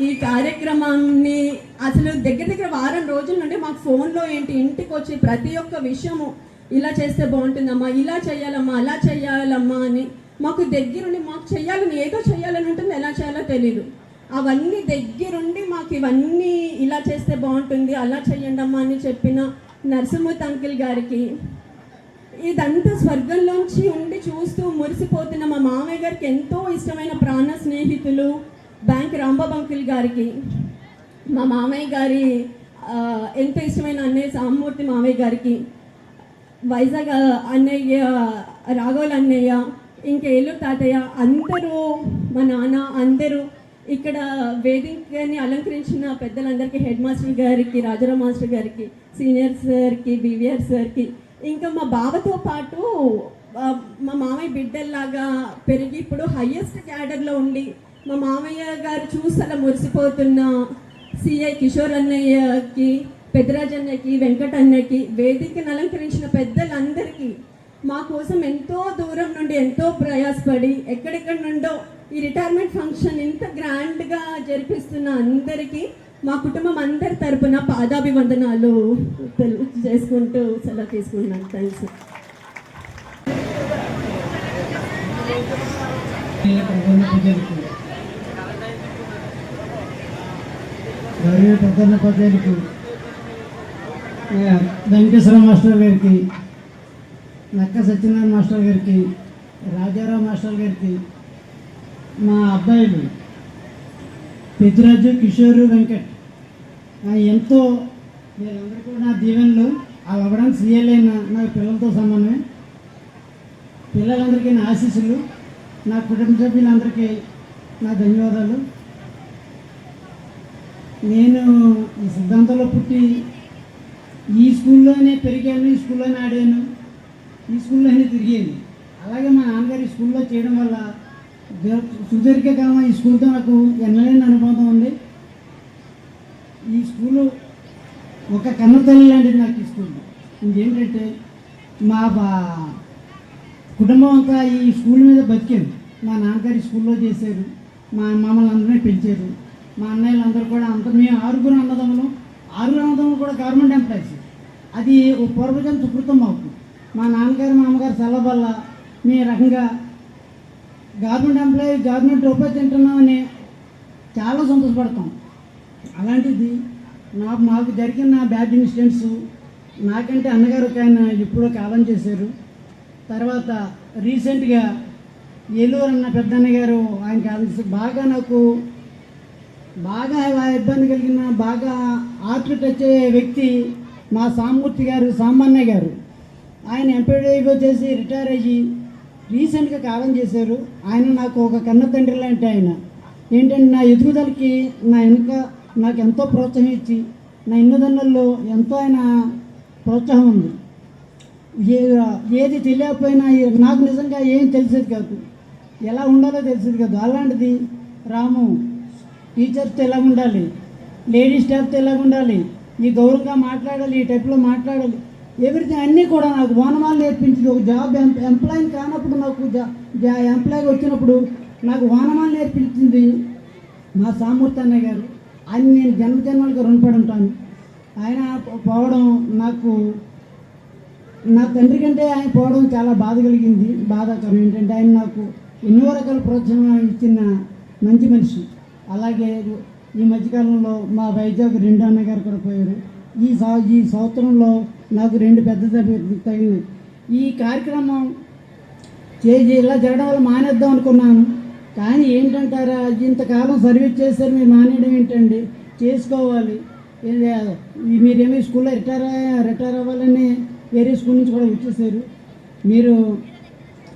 ఈ కార్యక్రమాన్ని అసలు దగ్గర వారం రోజుల నుండి మాకు ఫోన్లో ఇంటికి వచ్చి ప్రతి ఒక్క విషయము, ఇలా చేస్తే బాగుంటుందమ్మా, ఇలా చేయాలమ్మా, అలా చేయాలమ్మా అని మాకు దగ్గరుండి, మాకు చేయాలని, ఏదో చేయాలని ఉంటుంది, ఎలా చేయాలో తెలీదు. అవన్నీ దగ్గరుండి మాకు ఇవన్నీ ఇలా చేస్తే బాగుంటుంది, అలా చెయ్యండి అమ్మా అని చెప్పిన నరసింహత్ అంకుల్ గారికి, ఇదంతా స్వర్గంలోంచి ఉండి చూస్తూ మురిసిపోతున్న మా మామయ్య గారికి ఎంతో ఇష్టమైన ప్రాణ స్నేహితులు బ్యాంక్ రాంబాబు అంకుల్ గారికి, మా మామయ్య గారి ఎంతో ఇష్టమైన అన్నయ్య సామూర్తి మామయ్య గారికి, వైజాగ్ అన్నయ్య రాఘవుల అన్నయ్య, ఇంకా ఏలూరు తాతయ్య, అందరూ మా నాన్న, అందరూ ఇక్కడ వేదికని అలంకరించిన పెద్దలందరికీ, హెడ్ మాస్టర్ గారికి, రాజారావు మాస్టర్ గారికి, సీనియర్ సార్కి, బీవీఆర్ సార్కి, ఇంకా మా బావతో పాటు మా మామయ్య బిడ్డల్లాగా పెరిగి ఇప్పుడు హయ్యెస్ట్ క్యాడర్లో ఉండి మా మామయ్య గారు చూసి అలా మురిసిపోతున్న సిఐ కిషోర్ అన్నయ్యకి, పెద్దరాజు అన్నయ్యకి, వెంకట అన్నయ్యకి, వేదికను అలంకరించిన పెద్దలందరికీ, మా కోసం ఎంతో దూరం నుండి ఎంతో ప్రయాసపడి ఎక్కడెక్కడి నుండో ఈ రిటైర్మెంట్ ఫంక్షన్ ఇంత గ్రాండ్గా జరిపిస్తున్న అందరికీ మా కుటుంబం అందరి తరపున పాదాభివందనాలు చేసుకుంటూ సెలవు తీసుకున్నాను. థ్యాంక్స్. ప్రధానోపాధ్యాయులకు వెంకటేశ్వర మాస్టర్ గారికి, నక్క సత్యనారాయణ మాస్టర్ గారికి, రాజారావు మాస్టర్ గారికి, మా అబ్బాయిలు పెద్దిరాజు, కిషోరు, వెంకట్ ఎంతో వీళ్ళందరూ కూడా నా దీవెనలు. వాళ్ళు అవ్వడానికి సీఎలైన నా పిల్లలతో సమానమే. పిల్లలందరికీ నా ఆశీస్సులు, నా కుటుంబ సభ్యులందరికీ నా ధన్యవాదాలు. నేను ఈ సిద్ధాంతంలో పుట్టి ఈ స్కూల్లోనే పెరిగాను, ఈ స్కూల్లోనే ఆడాను, ఈ స్కూల్లోనే తిరిగాను. అలాగే మా నాన్నగారు ఈ స్కూల్లో చేయడం వల్ల సుదీర్ఘకాలం ఈ స్కూల్తో నాకు ఎన్నలేని అనుభవం ఉంది. ఈ స్కూలు ఒక కన్నతల్లి లాంటిది నాకు ఈ స్కూల్. ఇంకేంటంటే మా కుటుంబం అంతా ఈ స్కూల్ మీద బతికారు. మా నాన్నగారు ఈ స్కూల్లో చేశారు, మమ్మల్ని అందరినీ పెంచారు. మా అన్నయ్యలందరూ కూడా మేము ఆరుగురు అన్నదమ్ములు కూడా గవర్నమెంట్ ఎంప్లాయీస్. అది పూర్వజన్మ సుకృతం మాకు. మా నాన్నగారు, మా అమ్మగారు సెలవు వల్ల మేము రకంగా గవర్నమెంట్ ఎంప్లాయీ, గవర్నమెంట్ రూపాయి తింటున్నామని చాలా సంతోషపడతాం. అలాంటిది మాకు జరిగిన బ్యాడ్ ఇన్సిడెంట్స్, నాకంటే అన్నగారు ఒక ఆయన ఎప్పుడో కాలం చేశారు. తర్వాత రీసెంట్గా ఏలూరు అన్న పెద్దన్న గారు, ఆయనకి బాగా నాకు బాగా ఇబ్బంది కలిగిన, బాగా ఆర్ట్ టచ్ అయ్యే వ్యక్తి మా సామూర్తి గారు, సామాన్య గారు. ఆయన ఎంపీడీగా చేసి రిటైర్ అయ్యి రీసెంట్గా కాలం చేశారు. ఆయన నాకు ఒక కన్న తండ్రి లాంటి ఆయన. ఏంటంటే నా ఎదుగుదలకి నా వెనుక నాకు ఎంతో ప్రోత్సాహం ఇచ్చి, నా ఎన్నిదన్నుల్లో ఎంతో ఆయన ప్రోత్సాహం ఉంది. ఏది తెలియకపోయినా నాకు నిజంగా ఏం తెలిసేది కాదు, ఎలా ఉండాలో తెలిసేది కాదు. అలాంటిది రాము టీచర్స్తో ఎలా ఉండాలి, లేడీ స్టాఫ్తో ఎలా ఉండాలి, ఈ గౌరవంగా మాట్లాడాలి, ఈ టైప్లో మాట్లాడాలి, ఎవ్రీథింగ్ అన్నీ కూడా నాకు వానమాలు నేర్పించింది. ఒక జాబ్ ఎంప్లాయీని కానప్పుడు నాకు ఎంప్లాయీగా వచ్చినప్పుడు నాకు వానమాలు నేర్పించింది మా సామూర్తి అన్నయ్య గారు. ఆయన నేను జన్మజన్మలకు రుణపడి ఉంటాను. ఆయన పోవడం నాకు, నా తండ్రి కంటే ఆయన పోవడం చాలా బాధ కలిగింది. బాధాకరం ఏంటంటే ఆయన నాకు ఎన్నో రకాల ప్రోత్సాహం ఇచ్చిన మంచి మనిషి. అలాగే ఈ మధ్యకాలంలో మా వైజాగ్ రెండు అన్నగారు కూడా పోయారు. ఈ సంవత్సరంలో నాకు 2 పెద్ద తగిలినాయి. ఈ కార్యక్రమం ఇలా జరగడం వల్ల మానేద్దాం అనుకున్నాను. కానీ ఏంటంటారా, ఇంతకాలం సర్వీస్ చేశారు, మీరు మానేయడం ఏంటండి, చేసుకోవాలి. మీరేమీ స్కూల్లో రిటైర్ అవ్వాలని వేరే స్కూల్ నుంచి కూడా వచ్చేసారు, మీరు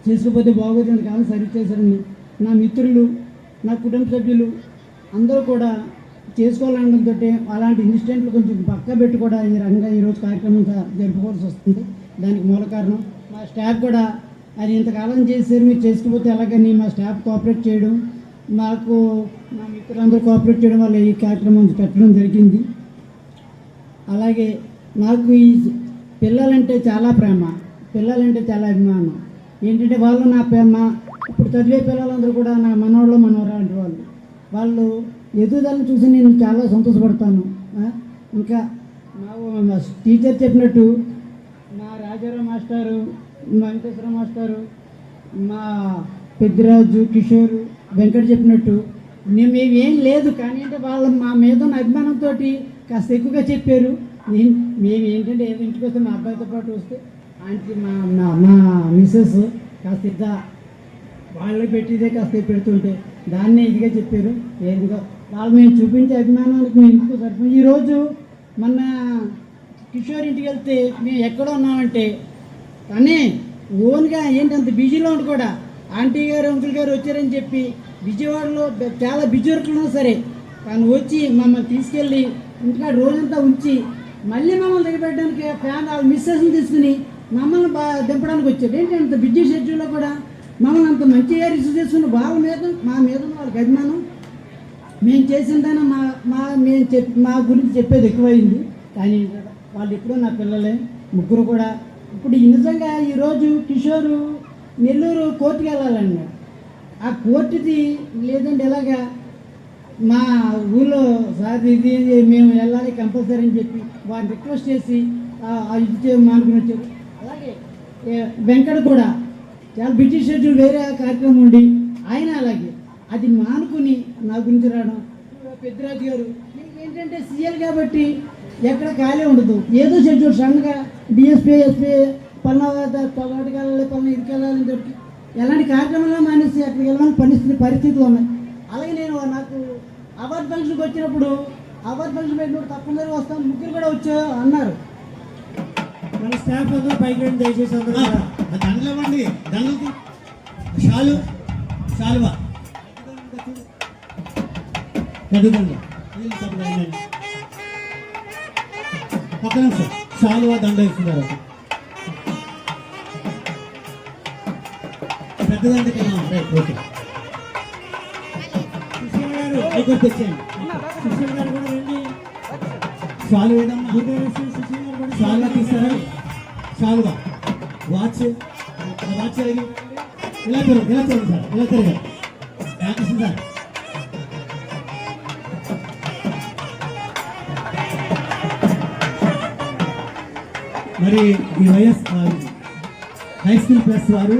చేసుకోకపోతే బాగోదు, ఇంతకాలం సర్వీస్ చేశారని నా మిత్రులు, నా కుటుంబ సభ్యులు అందరూ కూడా చేసుకోవాలనడంతో అలాంటి ఇన్సిడెంట్లు కొంచెం పక్క పెట్టి కూడా ఈ రకంగా ఈరోజు కార్యక్రమం జరుపుకోవాల్సి వస్తుంది. దానికి మూల కారణం మా స్టాఫ్ కూడా, అది ఇంతకాలం చేశారు, మీరు చేసుకోకపోతే ఎలాగని మా స్టాఫ్ కోఆపరేట్ చేయడం, మాకు మా మిత్రులందరూ కోఆపరేట్ చేయడం వల్ల ఈ కార్యక్రమం పెట్టడం జరిగింది. అలాగే నాకు ఈ పిల్లలంటే చాలా ప్రేమ, పిల్లలంటే చాలా అభిమానం. ఏంటంటే వాళ్ళు నా ఇప్పుడు చదివే పిల్లలందరూ కూడా నా మనవాళ్ళు మనవరాలు వాళ్ళు ఎదుగుదలను చూసి నేను చాలా సంతోషపడతాను. ఇంకా మా టీచర్ చెప్పినట్టు మా రాజారావు మాస్టారు, మా వెంకటేశ్వర మాస్టారు, మా పెద్దిరాజు, కిషోరు, వెంకట చెప్పినట్టు మేమేం లేదు కానీ అంటే వాళ్ళు మా మీద ఉన్న అభిమానంతో కాస్త ఎక్కువగా చెప్పారు. మేము ఏంటంటే ఏదో ఇంటికి వస్తే మా అబ్బాయితో పాటు వస్తే ఆంటీ మా మిస్సెస్ కాస్త ఇద్దా వాళ్ళు పెట్టిదే కాస్త పెడుతుంటే దాన్నే ఇదిగా చెప్పారు. ఏదిగా వాళ్ళు మేము చూపించే అభిమానానికి మేము ఇంటికి సరిపోయి ఈరోజు మొన్న కిషోర్ ఇంటికి వెళ్తే మేము ఎక్కడ ఉన్నామంటే కానీ ఓన్గా ఏంటి అంత బిజీలో ఉండి కూడా ఆంటీ గారు అంకుల్ గారు వచ్చారని చెప్పి విజయవాడలో చాలా బిజీ వర్క్లు ఉన్నా సరే కానీ వచ్చి మమ్మల్ని తీసుకెళ్ళి ఇంటికాడ రోజంతా ఉంచి మళ్ళీ మమ్మల్ని దిగబెట్టడానికి ఫ్యాన్ వాళ్ళ మిస్సెస్ని తీసుకుని మమ్మల్ని దింపడానికి వచ్చారు. ఏంటి అంత బిజీ షెడ్యూల్లో కూడా మమ్మల్ని అంత మంచిగా రిసీవ్ చేసుకున్న వాళ్ళ మీద మా మీద వాళ్ళకి అభిమానం. మేము చేసిందైనా మా గురించి చెప్పేది ఎక్కువైంది కానీ వాళ్ళు ఎప్పుడో నా పిల్లలే ముగ్గురు కూడా. ఇప్పుడు నిజంగా ఈరోజు కిషోరు నెల్లూరు కోర్టుకి వెళ్ళాలన్నాడు. ఆ కోర్టుది లేదంటే ఎలాగా మా ఊళ్ళో సార్ ఇది మేము వెళ్ళాలి కంపల్సరీ అని చెప్పి వారిని రిక్వెస్ట్ చేసి ఇది మానుకుని వచ్చారు. అలాగే వెంకట కూడా చాలా బిజీ షెడ్యూల్ వేరే కార్యక్రమం ఉండి ఆయన అలాగే అది మానుకుని నా గురించి రావడం. పెద్దరాజు గారు ఏంటంటే సీఎల్ కాబట్టి ఎక్కడ ఖాళీ ఉండదు, ఏదో షెడ్యూల్ సడన్గా డిఎస్పీ ఎస్పీ పలానా తోటకి వెళ్ళాలి పలానా ఇదికి వెళ్ళాలని చెప్పి ఎలాంటి కార్యక్రమాలు మానేసి అక్కడికి వెళ్ళాలని పరిస్థితులు ఉన్నాయి. అలాగే నేను నాకు అవార్డ్ ఫంక్షన్కి వచ్చినప్పుడు అవార్డ్ ఫంక్షన్ పెట్టినప్పుడు తప్పనిసరిగా వస్తాం, ముగ్గురు కూడా వచ్చా అన్నారు. మన స్టాఫ్ అందరూ పైకి రండి దయచేసి అందరూ దండలు ఇవ్వండి. దండలకి శాలువా చదువుకోండి ఒక్క నిమిషం శాలువా దండ ఇస్తున్నారు. పెద్దదండి రైట్ ఓకే. సుశీల్ గారు అయితే తెచ్చేయండి. సుశీల్ గారు కూడా రండి. శాలు ఏదమ్మా సుశీల్ గారు కూడా శాలువా తీస్తారా? శాలువా వాచ్ అడిగి ఇలా చూడండి సార్, ఇలా తిరగాలి రామకృష్ణ సార్. మరి ఈ వైఎస్ హై స్కూల్ ప్లస్ వారు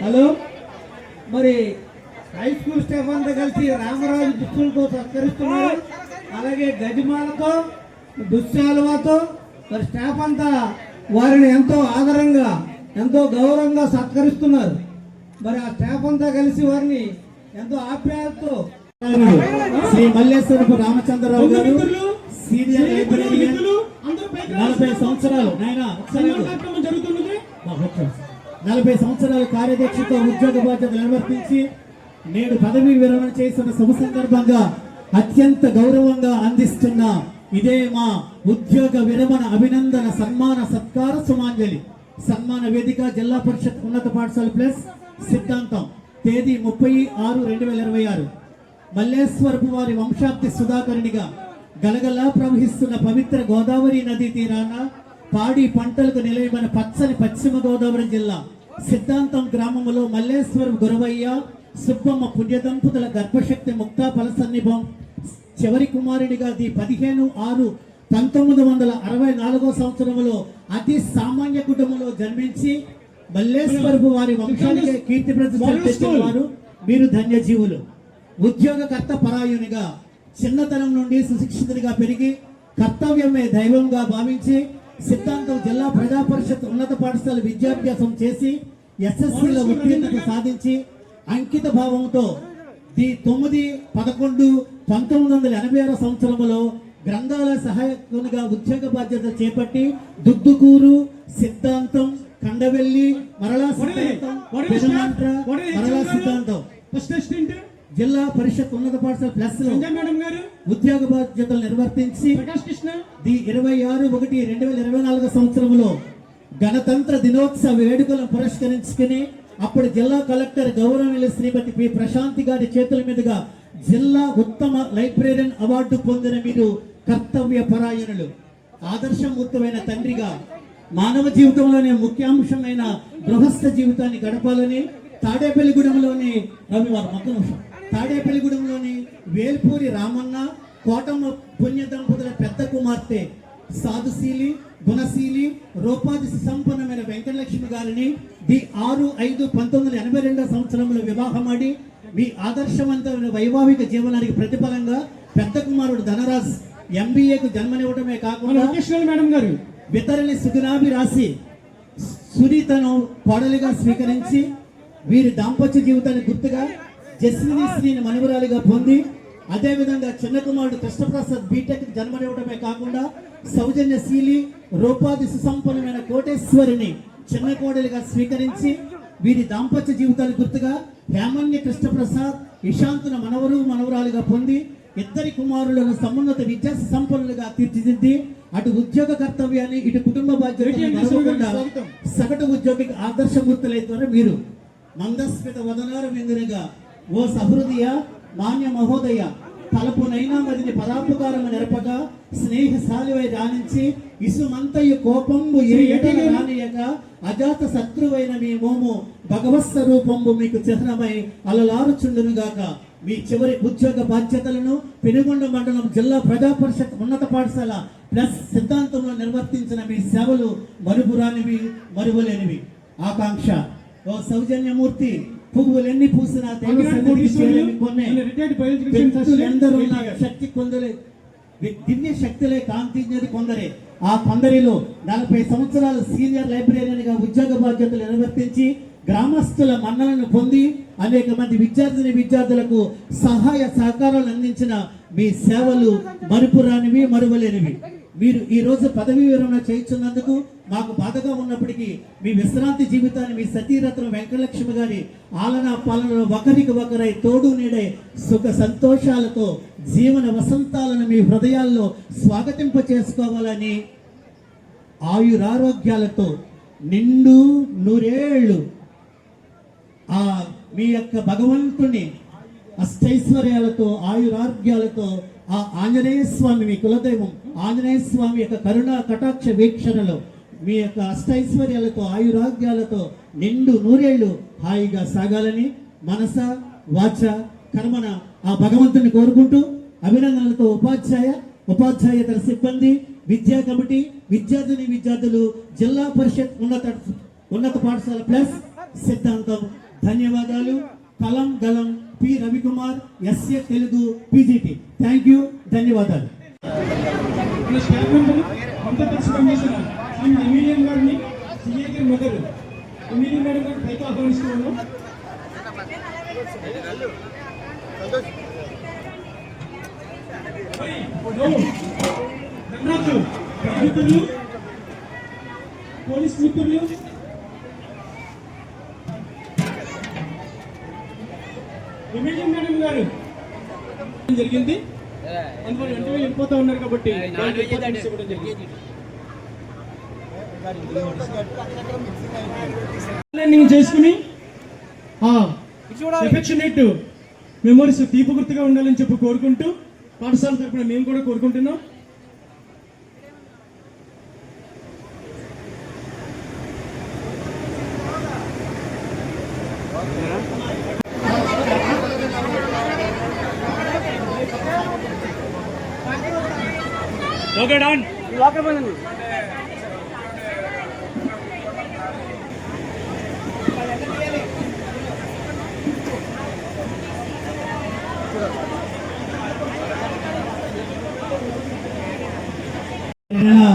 హలో మరి హై స్కూల్ స్టాఫ్ అంతా కలిసి రామరాజు దుస్తులతో సత్కరిస్తున్నారు. అలాగే గజమాలతో దుశ్శాలువాతో మరి స్టాఫ్ అంతా వారిని ఎంతో ఆదరంగా ఎంతో గౌరవంగా సత్కరిస్తున్నారు. మరి ఆ స్టాఫ్ అంతా కలిసి వారిని ఎంతో ఆప్యాయతతో శ్రీ మల్లేశ్వరపు రామచంద్రరావు గారు సీనియర్ లైబ్రరీయన్ 40 సంవత్సరాలు జరుగుతున్నది 40 సంవత్సరాల కార్యదక్షతో ఉద్యోగ బాధ్యతలు నిర్వర్తించి నేడు పదవీ విరమణ చేసిన శుభ సందర్భంగా అత్యంత గౌరవంగా అందిస్తున్న ఇదే మా ఉద్యోగ విరమణ అభినందన సన్మాన సత్కార సుమాంజలి సన్మాన వేదిక జిల్లా పరిషత్ ఉన్నత పాఠశాల ప్లస్ సిద్ధాంతం తేదీ 30/6/2026 మల్లేశ్వరపు వారి వంశాబ్ది సుధాకరునిగా గలగలా ప్రవహిస్తున్న పవిత్ర గోదావరి నదీ తీరాన పాడి పంటలకు నిలయమైన పచ్చని పశ్చిమ గోదావరి జిల్లా సిద్ధాంతం గ్రామంలో మల్లేశ్వరం గురవయ్య సుబ్బమ్మ పుణ్య దంపతుల గర్భశక్తి ముక్తా ఫలసన్నిభం చివరి కుమారుడిగా 15/6/1964 సంవత్సరంలో అతి సామాన్య కుటుంబంలో జన్మించి మల్లేశ్వరపు వారి వంశానికి కీర్తి ప్రతిష్టలు తెచ్చిన వారు మీరు ధన్యజీవులు. ఉద్యోగకర్త పరాయునిగా చిన్నతనం నుండి సుశిక్షితుడిగా పెరిగి కర్తవ్యమే దైవంగా భావించి సిద్ధాంతం జిల్లా ప్రజా పరిషత్ ఉన్నత పాఠశాల విద్యాభ్యాసం చేసి ఎస్ఎస్సీలో ఉత్తీర్ణత సాధించి అంకిత భావంతో 9/11/1986 సంవత్సరంలో గ్రంథాలయ సహాయకునిగా ఉద్యోగ బాధ్యత చేపట్టి దుద్దుకూరు సిద్ధాంతం కండవెల్లి మరలా సిద్ధాంతం మరలా సిద్ధాంతం జిల్లా పరిషత్ ఉన్నత పాఠశాల ప్లస్ లో ఉద్యోగ బాధ్యతలు నిర్వర్తించి 26/1/2024 సంవత్సరంలో గణతంత్ర దినోత్సవ వేడుకలను పురస్కరించుకుని అప్పుడు జిల్లా కలెక్టర్ గౌరవనీయులు శ్రీమతి పి ప్రశాంతి గారి చేతుల మీదుగా జిల్లా ఉత్తమ లైబ్రేరియన్ అవార్డు పొందిన మీరు కర్తవ్య పరాయణులు. ఆదర్శమూర్తమైన తండ్రిగా మానవ జీవితంలోనే ముఖ్యాంశమైన గృహస్థ జీవితాన్ని గడపాలని తాడేపల్లిగూడెంలోని తాడేపల్లిగూడెంలోని వేల్పూరి రామన్న కోటమ్మ పుణ్య దంపతుల పెద్ద కుమార్తె సాధుశీలి గుణశీలి రూపాది సంపన్నమైన వెంకటలక్ష్మి గారిని 6/5/1982 సంవత్సరంలో వివాహమాడి మీ ఆదర్శవంతమైన వైవాహిక జీవనానికి ప్రతిఫలంగా పెద్ద కుమారుడు ధనరాజ్ MBAకు జన్మనివ్వడమే కాకుండా మేడం గారు వితరణి సుగుణాభి రాసి సునీతను కోడలిగా స్వీకరించి వీరి దాంపత్య జీవితాన్ని గుర్తుగా జస్మిని శ్రీని మనవరాలిగా పొంది అదేవిధంగా చిన్న కుమారుడు కృష్ణప్రసాద్ బీటెక్ జన్మనివ్వడమే కాకుండా సౌజన్యశీలి రూపాది సుసంపన్నమైన కోటేశ్వరిని చిన్న కోడలిగా స్వీకరించి వీరి దాంపత్య జీవితాన్ని గుర్తుగా హేమన్య కృష్ణప్రసాద్ ఇషాంతున మనవరాలుగా పొంది ఇద్దరి కుమారులను సమున్నత విద్యా సంపన్నులుగా తీర్చిదిద్ది అటు ఉద్యోగ కర్తవ్యాన్ని ఇటు కుటుంబ బాధ్యతలు సగటు ఉద్యోగికి ఆదర్శమూర్తులైన మీరు మందస్మిత వదనార విందునిగా ఓ సహృదయ మాన్య మహోదయ తలపునైనా మదిని పరాపకారము నెరపగా స్నేహశాలివై రాణించి ఇసుమంతయు కోపంబు రానియక అజాత శత్రువైన మీ మోము భగవత్ స్వరూపంబు మీకు చిహ్నమై అలలారుచుండునుగాక. మీ చివరి ఉద్యోగ బాధ్యతలను పెనుగొండ మండలం జిల్లా ప్రజా పరిషత్ ఉన్నత పాఠశాల ప్లస్ సిద్ధాంతంలో నిర్వర్తించిన మీ సేవలు మరుపురానివి మరువలేనివి. ఆకాంక్ష ఓ సౌజన్యమూర్తి పువ్వులెన్ని పూసినా శక్తి కొందరే దివ్య శక్తులే కాంతించేది కొందరే. ఆ కొందరిలో 40 సంవత్సరాలు సీనియర్ లైబ్రేరియన్ గా ఉద్యోగ బాధ్యతలు నిర్వర్తించి గ్రామస్తుల మన్నలను పొంది అనేక మంది విద్యార్థులకు సహాయ సహకారాలు అందించిన మీ సేవలు మరుపురానివి మరువలేనివి. మీరు ఈ రోజు పదవీ విరమణ చేయించున్నందుకు మాకు బాధగా ఉన్నప్పటికీ మీ విశ్రాంతి జీవితాన్ని మీ సతీరత్నం వెంకటలక్ష్మి గారి ఆలనా పాలనలో ఒకరికి ఒకరై తోడు నీడై సుఖ సంతోషాలతో జీవన వసంతాలను మీ హృదయాల్లో స్వాగతింప చేసుకోవాలని ఆయురారోగ్యాలతో నిండు నూరేళ్ళు ఆ మీ యొక్క భగవంతుని అష్టైశ్వర్యాలతో ఆయురారోగ్యాలతో ఆ ఆంజనేయ స్వామి మీ కులదైవం ఆంజనేయ స్వామి యొక్క కరుణా కటాక్ష వీక్షణలో మీ యొక్క అష్టైశ్వర్యాలతో ఆయురారోగ్యాలతో నిండు నూరేళ్లు హాయిగా సాగాలని మనస వాచ కర్మన ఆ భగవంతుని కోరుకుంటూ అభినందనలతో ఉపాధ్యాయేతర సిబ్బంది విద్యా కమిటీ విద్యార్థులు జిల్లా పరిషత్ ఉన్నత పాఠశాల ప్లస్ సిద్ధాంతం ధన్యవాదాలు. కలం గలం P Ravikumar SA Telugu PGT. Thank you, ధన్యవాదాలు. గారిని సిఏ గారి మదర్ ఎమిలియన్ మేడం గారు పైకి ఆహ్వానిస్తున్నాను. పోలీస్ మిత్రులు ఎమిలియన్ మేడం గారు జరిగింది అందులో వెంటనే వెళ్ళిపోతా ఉన్నారు కాబట్టి చేసుకుని ఎఫెక్షనేట్ మెమోరీస్ తీపి గుర్తుగా ఉండాలని చెప్పి కోరుకుంటూ పాఠశాల తరపున మేము కూడా కోరుకుంటున్నాం. Okay done.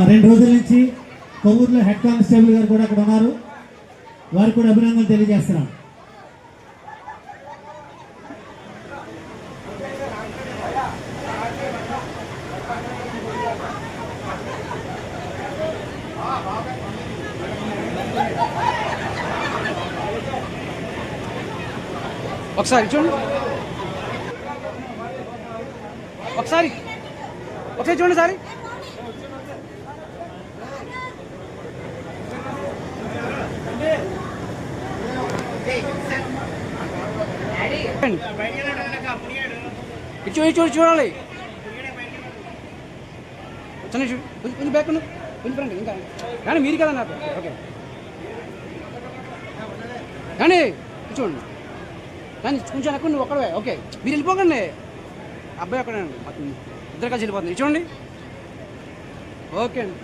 రెండు రోజుల నుంచి కొవ్వూరులో హెడ్ కానిస్టేబుల్ గారు కూడా అక్కడ ఉన్నారు. వారికి కూడా అభినందనలు తెలియజేస్తున్నాం. ఒకసారి చూడండి, ఒకసారి చూడండి సార్. చూడాలి. చిన్న చూడు, కొంచెం బ్యాక్ కొంచెం ఫ్రెండ్ ఇంకా కానీ మీరు కదా నాకు. ఓకే కానీ చూడండి, కానీ కొంచెం అక్కడ నువ్వు ఒక్కడే. ఓకే మీరు వెళ్ళిపోకండి, అబ్బాయి అక్కడే మాకు ఇద్దరు కలిసి వెళ్ళిపోతుంది. చూడండి. ఓకే అండి.